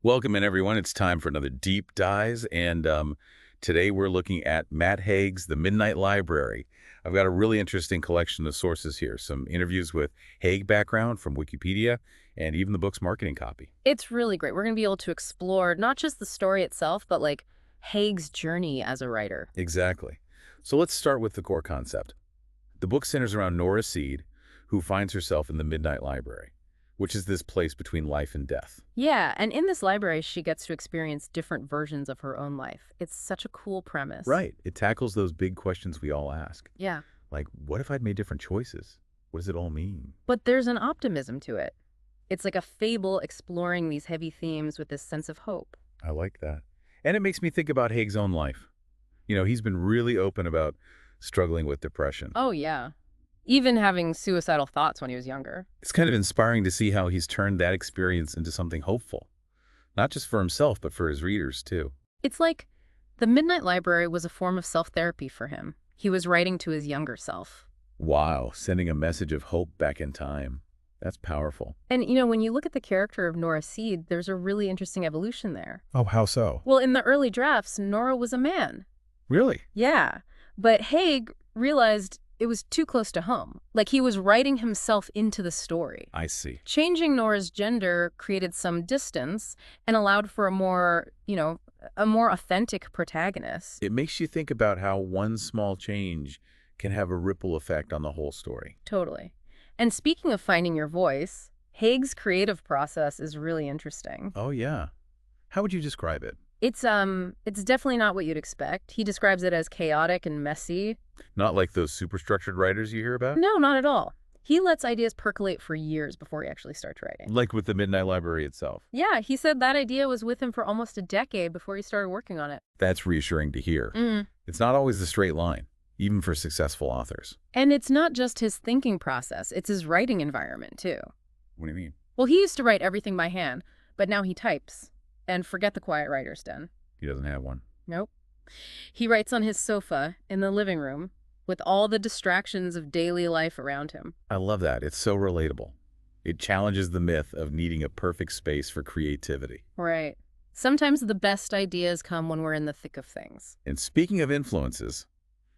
Welcome in, everyone. It's time for another Deep Dives, and today we're looking at Matt Haig's The Midnight Library. I've got a really interesting collection of sources here, some interviews with Haig background from Wikipedia, and even the book's marketing copy. It's really great. We're going to be able to explore not just the story itself, but like Haig's journey as a writer. Exactly. So let's start with the core concept. The book centers around Nora Seed, who finds herself in the Midnight Library, which is this place between life and death. Yeah, and in this library, she gets to experience different versions of her own life. It's such a cool premise. Right. It tackles those big questions we all ask. Yeah, Like, what if I'd made different choices? What does it all mean? but there's an optimism to it. It's like a fable exploring these heavy themes with this sense of hope. I like that. And it makes me think about Haig's own life. He's been really open about struggling with depression. Oh, yeah. Even having suicidal thoughts when he was younger. It's kind of inspiring to see how he's turned that experience into something hopeful, not just for himself, but for his readers, too. It's like the Midnight Library was a form of self-therapy for him. He was writing to his younger self. Wow, sending a message of hope back in time. That's powerful. And, when you look at the character of Nora Seed, there's a really interesting evolution there. Oh, how so? Well, in the early drafts, Nora was a man. Really? Yeah. But Haig realized it was too close to home. Like he was writing himself into the story. I see. Changing Nora's gender created some distance and allowed for a more authentic protagonist. It makes you think about how one small change can have a ripple effect on the whole story. Totally. And speaking of finding your voice, Haig's creative process is really interesting. Oh, yeah. How would you describe it? It's definitely not what you'd expect. He describes it as chaotic and messy. Not like those superstructured writers you hear about? No, not at all. He lets ideas percolate for years before he actually starts writing. Like with the Midnight Library itself. Yeah, he said that idea was with him for almost a decade before he started working on it. That's reassuring to hear. Mm. It's not always a straight line, even for successful authors. And it's not just his thinking process, it's his writing environment, too. What do you mean? Well, he used to write everything by hand, but now he types. And forget the quiet writer's den. He doesn't have one. Nope. He writes on his sofa in the living room with all the distractions of daily life around him. I love that. It's so relatable. It challenges the myth of needing a perfect space for creativity. Right. Sometimes the best ideas come when we're in the thick of things. And speaking of influences,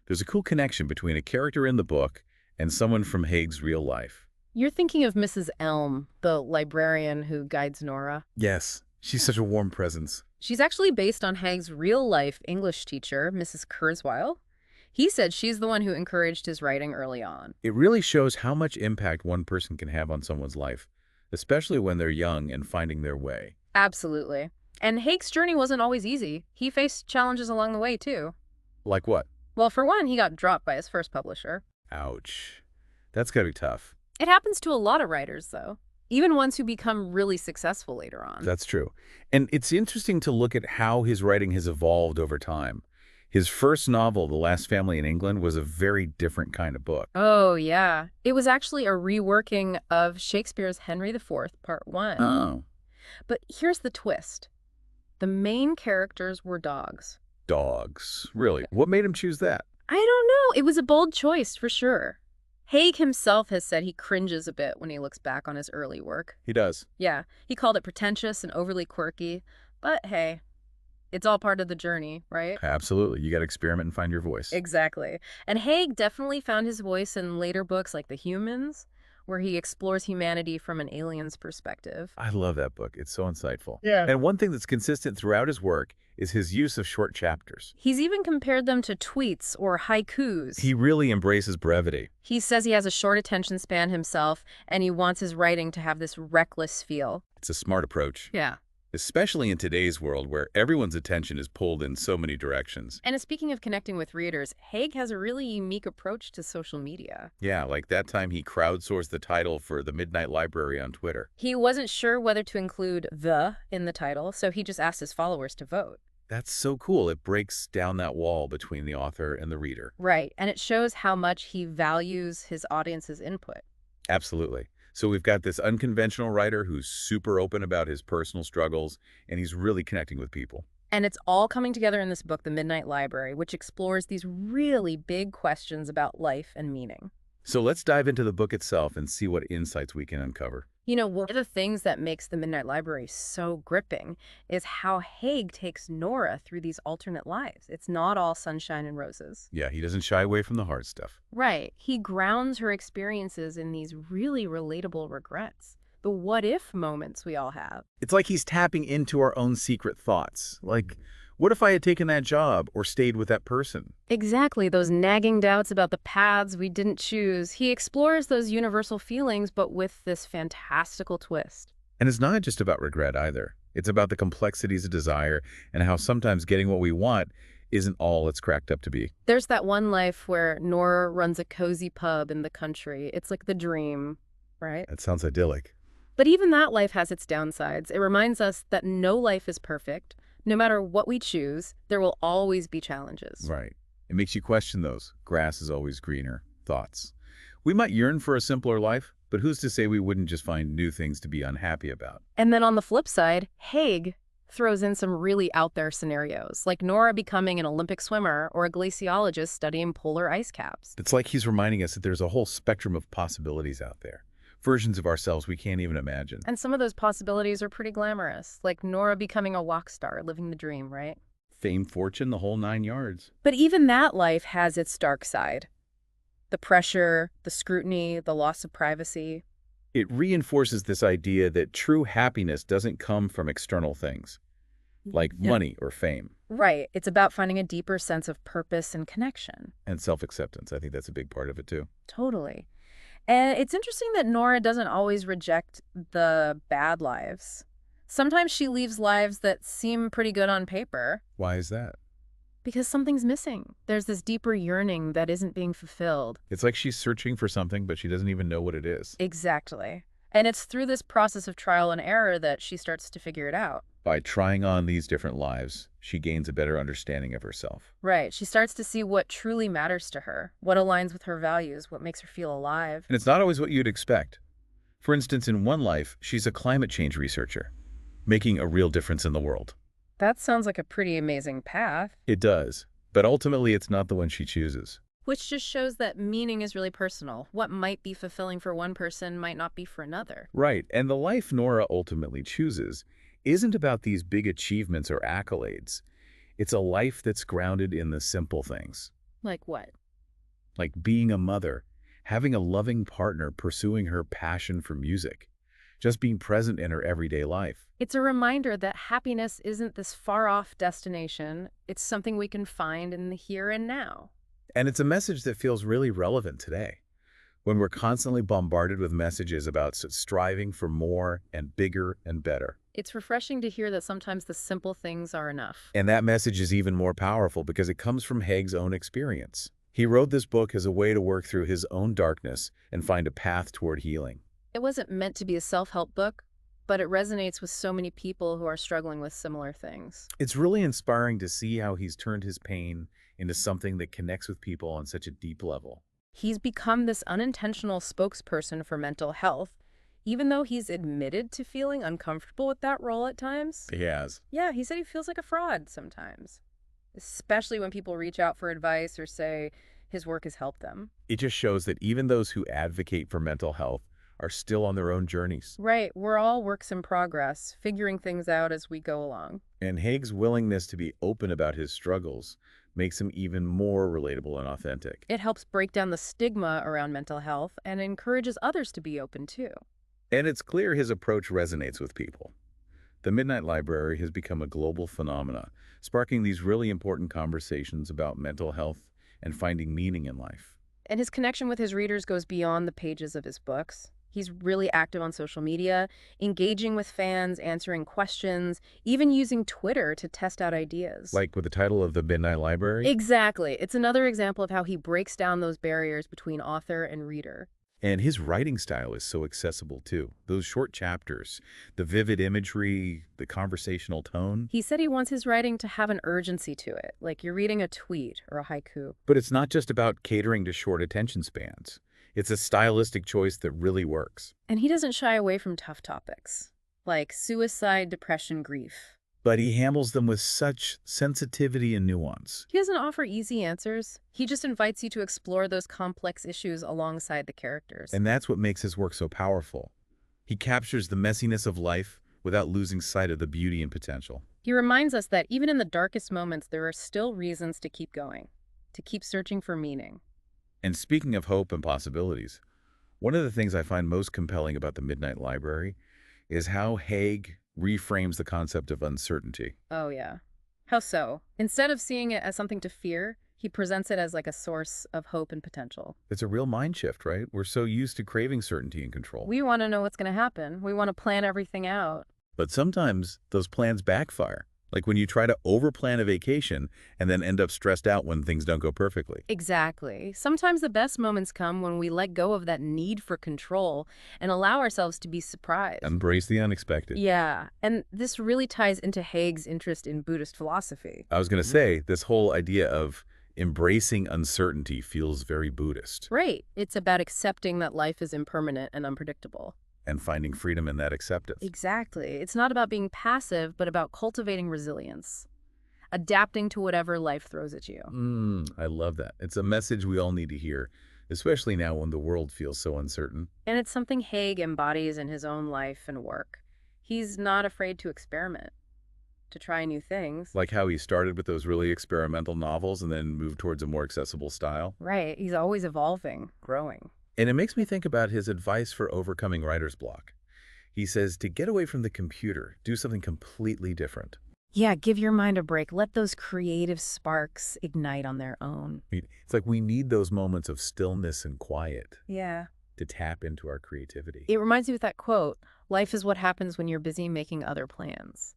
there's a cool connection between a character in the book and someone from Haig's real life. You're thinking of Mrs. Elm, the librarian who guides Nora. Yes, she's such a warm presence. She's actually based on Haig's real-life English teacher, Mrs. Kurzweil. He said she's the one who encouraged his writing early on. It really shows how much impact one person can have on someone's life, especially when they're young and finding their way. Absolutely. And Haig's journey wasn't always easy. He faced challenges along the way, too. Like what? Well, for one, he got dropped by his first publisher. Ouch. That's gotta be tough. It happens to a lot of writers, though, even ones who become really successful later on. That's true. And it's interesting to look at how his writing has evolved over time. His first novel, The Last Family in England, was a very different kind of book. Oh, yeah. It was actually a reworking of Shakespeare's Henry IV, Part 1. Oh. But here's the twist. The main characters were dogs. Dogs. Really? What made him choose that? I don't know. It was a bold choice, for sure. Haig himself has said he cringes a bit when he looks back on his early work. He does. Yeah, he called it pretentious and overly quirky. But hey, it's all part of the journey, right? Absolutely. You gotta experiment and find your voice. Exactly. And Haig definitely found his voice in later books like The Humans, where he explores humanity from an alien's perspective. I love that book. It's so insightful. Yeah. And one thing that's consistent throughout his work is his use of short chapters. He's even compared them to tweets or haikus. He really embraces brevity. He says he has a short attention span himself, and he wants his writing to have this reckless feel. It's a smart approach, Yeah. especially in today's world where everyone's attention is pulled in so many directions. And speaking of connecting with readers, Haig has a really unique approach to social media. Yeah, like that time he crowdsourced the title for The Midnight Library on Twitter. He wasn't sure whether to include "the" in the title, so he just asked his followers to vote. That's so cool. It breaks down that wall between the author and the reader. Right, and it shows how much he values his audience's input. Absolutely. So we've got this unconventional writer who's super open about his personal struggles, and he's really connecting with people. And it's all coming together in this book, The Midnight Library, which explores these really big questions about life and meaning. So let's dive into the book itself and see what insights we can uncover. One of the things that makes the Midnight Library so gripping is how Haig takes Nora through these alternate lives. It's not all sunshine and roses. Yeah, he doesn't shy away from the hard stuff. Right. He grounds her experiences in these really relatable regrets, the what if moments we all have. It's like he's tapping into our own secret thoughts. Like, what if I had taken that job or stayed with that person? Exactly, those nagging doubts about the paths we didn't choose. He explores those universal feelings, but with this fantastical twist. And it's not just about regret either. It's about the complexities of desire and how sometimes getting what we want isn't all it's cracked up to be. There's that one life where Nora runs a cozy pub in the country. It's like the dream, right? That sounds idyllic. But even that life has its downsides. It reminds us that no life is perfect. No matter what we choose, there will always be challenges. Right. It makes you question those grass is always greener thoughts. We might yearn for a simpler life, but who's to say we wouldn't just find new things to be unhappy about? And then on the flip side, Haig throws in some really out there scenarios, like Nora becoming an Olympic swimmer or a glaciologist studying polar ice caps. It's like he's reminding us that there's a whole spectrum of possibilities out there, versions of ourselves we can't even imagine. And some of those possibilities are pretty glamorous, like Nora becoming a rock star, living the dream, right? Fame, fortune, the whole 9 yards. But even that life has its dark side. The pressure, the scrutiny, the loss of privacy. It reinforces this idea that true happiness doesn't come from external things, like Yeah. money or fame, Right. It's about finding a deeper sense of purpose and connection. and self-acceptance. I think that's a big part of it too. Totally. And it's interesting that Nora doesn't always reject the bad lives. Sometimes she leaves lives that seem pretty good on paper Why is that? because something's missing. There's this deeper yearning that isn't being fulfilled. It's like she's searching for something, but she doesn't even know what it is. Exactly. And it's through this process of trial and error that she starts to figure it out. By trying on these different lives, she gains a better understanding of herself. Right. She starts to see what truly matters to her, what aligns with her values, what makes her feel alive. And it's not always what you'd expect. For instance, in one life, she's a climate change researcher, making a real difference in the world. That sounds like a pretty amazing path. It does, but ultimately it's not the one she chooses. Which just shows that meaning is really personal. What might be fulfilling for one person might not be for another. Right, and the life Nora ultimately chooses isn't about these big achievements or accolades. It's a life that's grounded in the simple things, Like what? like being a mother, having a loving partner pursuing her passion for music, just being present in her everyday life. It's a reminder that happiness isn't this far-off destination. It's something we can find in the here and now. And it's a message that feels really relevant today, when we're constantly bombarded with messages about striving for more and bigger and better. It's refreshing to hear that sometimes the simple things are enough. And that message is even more powerful because it comes from Haig's own experience. He wrote this book as a way to work through his own darkness and find a path toward healing. It wasn't meant to be a self-help book, but it resonates with so many people who are struggling with similar things. It's really inspiring to see how he's turned his pain into something that connects with people on such a deep level. He's become this unintentional spokesperson for mental health, even though he's admitted to feeling uncomfortable with that role at times. He has. Yeah, he said he feels like a fraud sometimes, especially when people reach out for advice or say his work has helped them. It just shows that even those who advocate for mental health are still on their own journeys. Right, we're all works in progress, figuring things out as we go along. And Haig's willingness to be open about his struggles makes him even more relatable and authentic. It helps break down the stigma around mental health and encourages others to be open too. And it's clear his approach resonates with people. The Midnight Library has become a global phenomenon, sparking these really important conversations about mental health and finding meaning in life. And his connection with his readers goes beyond the pages of his books. He's really active on social media, engaging with fans, answering questions, even using Twitter to test out ideas. Like with the title of The Midnight Library. Exactly. It's another example of how he breaks down those barriers between author and reader. And his writing style is so accessible too. Those short chapters, the vivid imagery, the conversational tone. He said he wants his writing to have an urgency to it, like you're reading a tweet or a haiku. But it's not just about catering to short attention spans. It's a stylistic choice that really works. And he doesn't shy away from tough topics, like suicide, depression, grief. But he handles them with such sensitivity and nuance. He doesn't offer easy answers. He just invites you to explore those complex issues alongside the characters. And that's what makes his work so powerful. He captures the messiness of life without losing sight of the beauty and potential. He reminds us that even in the darkest moments, there are still reasons to keep going, to keep searching for meaning. And speaking of hope and possibilities, one of the things I find most compelling about the Midnight Library is how Haig reframes the concept of uncertainty. Oh, yeah. How so? Instead of seeing it as something to fear, he presents it as like a source of hope and potential. It's a real mind shift, right? We're so used to craving certainty and control. We want to know what's going to happen. We want to plan everything out. But sometimes those plans backfire. Like when you try to overplan a vacation and then end up stressed out when things don't go perfectly. Exactly. Sometimes the best moments come when we let go of that need for control and allow ourselves to be surprised. Embrace the unexpected. Yeah, and this really ties into Haig's interest in Buddhist philosophy. I was going to say, this whole idea of embracing uncertainty feels very Buddhist, Right. It's about accepting that life is impermanent and unpredictable. and finding freedom in that acceptance. Exactly. It's not about being passive, but about cultivating resilience, adapting to whatever life throws at you. I love that. It's a message we all need to hear, especially now when the world feels so uncertain. And it's something Haig embodies in his own life and work. He's not afraid to experiment, to try new things. Like how he started with those really experimental novels and then moved towards a more accessible style. Right. He's always evolving, growing. And it makes me think about his advice for overcoming writer's block. He says to get away from the computer, do something completely different. Yeah, give your mind a break. Let those creative sparks ignite on their own. It's like we need those moments of stillness and quiet Yeah. to tap into our creativity. It reminds me of that quote, life is what happens when you're busy making other plans.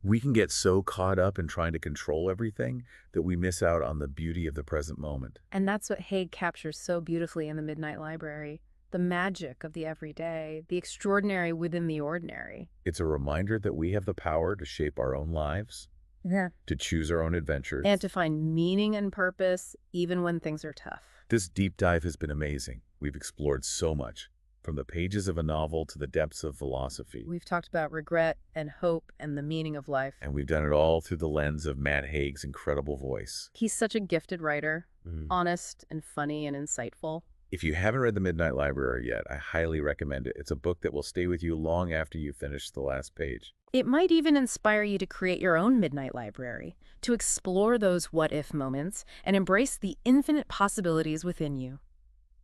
We can get so caught up in trying to control everything that we miss out on the beauty of the present moment. And that's what Haig captures so beautifully in the Midnight Library. The magic of the everyday, the extraordinary within the ordinary. It's a reminder that we have the power to shape our own lives, Yeah. to choose our own adventures. And to find meaning and purpose even when things are tough. This deep dive has been amazing. We've explored so much, from the pages of a novel to the depths of philosophy. We've talked about regret and hope and the meaning of life. And we've done it all through the lens of Matt Haig's incredible voice. He's such a gifted writer, honest and funny and insightful. If you haven't read The Midnight Library yet, I highly recommend it. It's a book that will stay with you long after you finish the last page. It might even inspire you to create your own Midnight Library, to explore those what-if moments and embrace the infinite possibilities within you.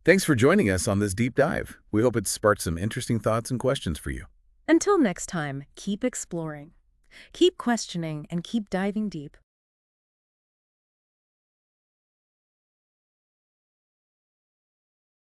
Thanks for joining us on this deep dive. We hope it sparked some interesting thoughts and questions for you. Until next time, keep exploring, keep questioning, and keep diving deep.